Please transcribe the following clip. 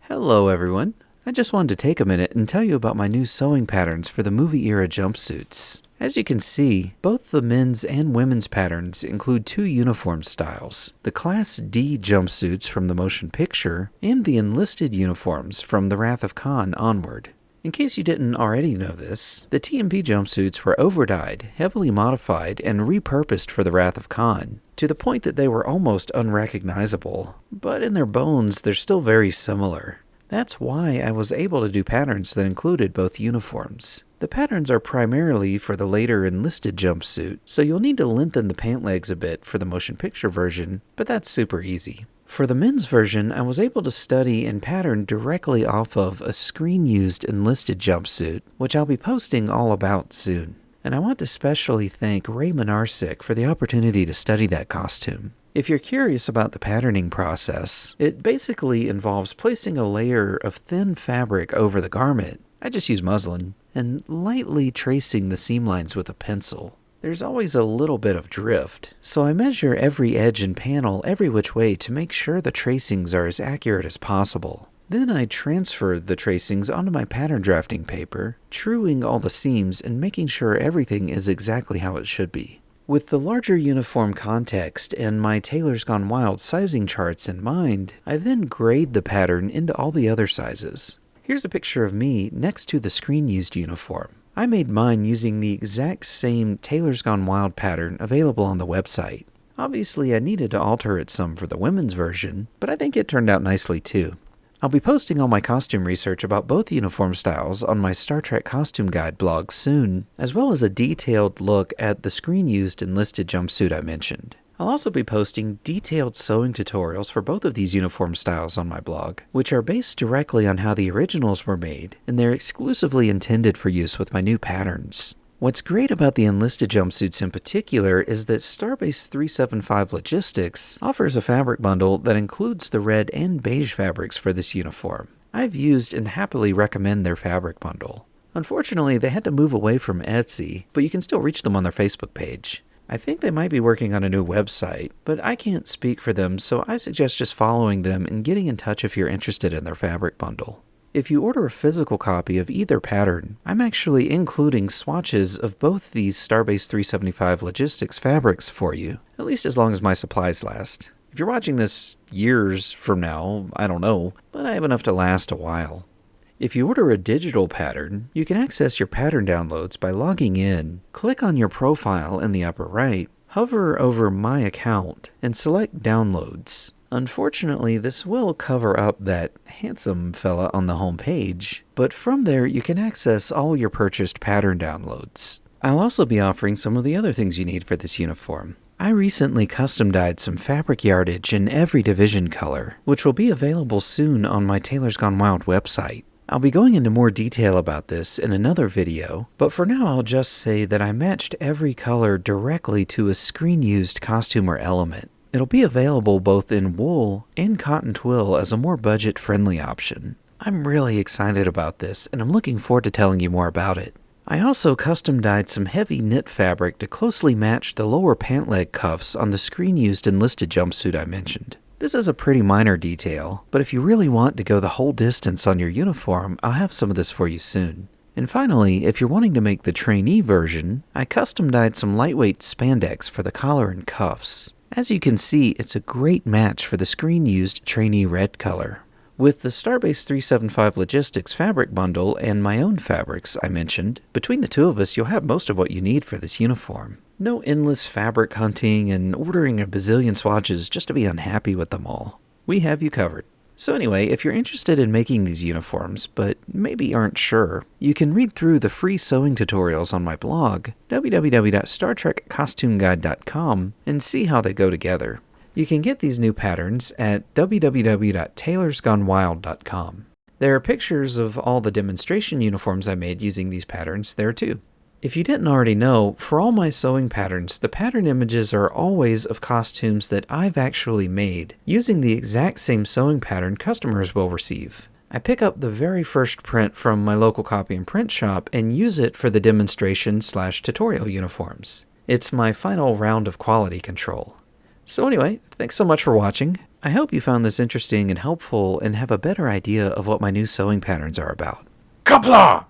Hello everyone. I just wanted to take a minute and tell you about my new sewing patterns for the movie era jumpsuits. As you can see, both the men's and women's patterns include two uniform styles, the Class D jumpsuits from the motion picture and the enlisted uniforms from the Wrath of Khan onward. In case you didn't already know this, the TMP jumpsuits were overdyed, heavily modified, and repurposed for the Wrath of Khan, to the point that they were almost unrecognizable, but in their bones they're still very similar. That's why I was able to do patterns that included both uniforms. The patterns are primarily for the later enlisted jumpsuit, so you'll need to lengthen the pant legs a bit for the motion picture version, but that's super easy. For the men's version, I was able to study and pattern directly off of a screen-used enlisted jumpsuit, which I'll be posting all about soon. And I want to especially thank Ray Minarsik for the opportunity to study that costume. If you're curious about the patterning process, it basically involves placing a layer of thin fabric over the garment, I just use muslin, and lightly tracing the seam lines with a pencil. There's always a little bit of drift, so I measure every edge and panel every which way to make sure the tracings are as accurate as possible. Then I transfer the tracings onto my pattern drafting paper, truing all the seams and making sure everything is exactly how it should be. With the larger uniform context and my Tailor's Gone Wild sizing charts in mind, I then grade the pattern into all the other sizes. Here's a picture of me next to the screen-used uniform. I made mine using the exact same Tailor's Gone Wild pattern available on the website. Obviously, I needed to alter it some for the women's version, but I think it turned out nicely too. I'll be posting all my costume research about both uniform styles on my Star Trek Costume Guide blog soon, as well as a detailed look at the screen-used enlisted jumpsuit I mentioned. I'll also be posting detailed sewing tutorials for both of these uniform styles on my blog, which are based directly on how the originals were made, and they're exclusively intended for use with my new patterns. What's great about the enlisted jumpsuits in particular is that Starbase 375 Logistics offers a fabric bundle that includes the red and beige fabrics for this uniform. I've used and happily recommend their fabric bundle. Unfortunately, they had to move away from Etsy, but you can still reach them on their Facebook page. I think they might be working on a new website, but I can't speak for them, so I suggest just following them and getting in touch if you're interested in their fabric bundle. If you order a physical copy of either pattern, I'm actually including swatches of both these Starbase 375 Logistics fabrics for you, at least as long as my supplies last. If you're watching this years from now, I don't know, but I have enough to last a while. If you order a digital pattern, you can access your pattern downloads by logging in, click on your profile in the upper right, hover over My Account, and select Downloads. Unfortunately, this will cover up that handsome fella on the home page, but from there you can access all your purchased pattern downloads. I'll also be offering some of the other things you need for this uniform. I recently custom dyed some fabric yardage in every division color, which will be available soon on my Tailor's Gone Wild website. I'll be going into more detail about this in another video, but for now I'll just say that I matched every color directly to a screen-used costume or element. It'll be available both in wool and cotton twill as a more budget-friendly option. I'm really excited about this, and I'm looking forward to telling you more about it. I also custom dyed some heavy knit fabric to closely match the lower pant leg cuffs on the screen-used enlisted jumpsuit I mentioned. This is a pretty minor detail, but if you really want to go the whole distance on your uniform, I'll have some of this for you soon. And finally, if you're wanting to make the trainee version, I custom dyed some lightweight spandex for the collar and cuffs. As you can see, it's a great match for the screen-used trainee red color. With the Starbase 375 Logistics fabric bundle and my own fabrics I mentioned, between the two of us you'll have most of what you need for this uniform. No endless fabric hunting and ordering a bazillion swatches just to be unhappy with them all. We have you covered. So anyway, if you're interested in making these uniforms, but maybe aren't sure, you can read through the free sewing tutorials on my blog, www.startrekcostumeguide.com, and see how they go together. You can get these new patterns at www.tailorsgonewild.com. There are pictures of all the demonstration uniforms I made using these patterns there too. If you didn't already know, for all my sewing patterns, the pattern images are always of costumes that I've actually made, using the exact same sewing pattern customers will receive. I pick up the very first print from my local copy and print shop and use it for the demonstration/tutorial uniforms. It's my final round of quality control. So anyway, thanks so much for watching. I hope you found this interesting and helpful and have a better idea of what my new sewing patterns are about. Qapla'!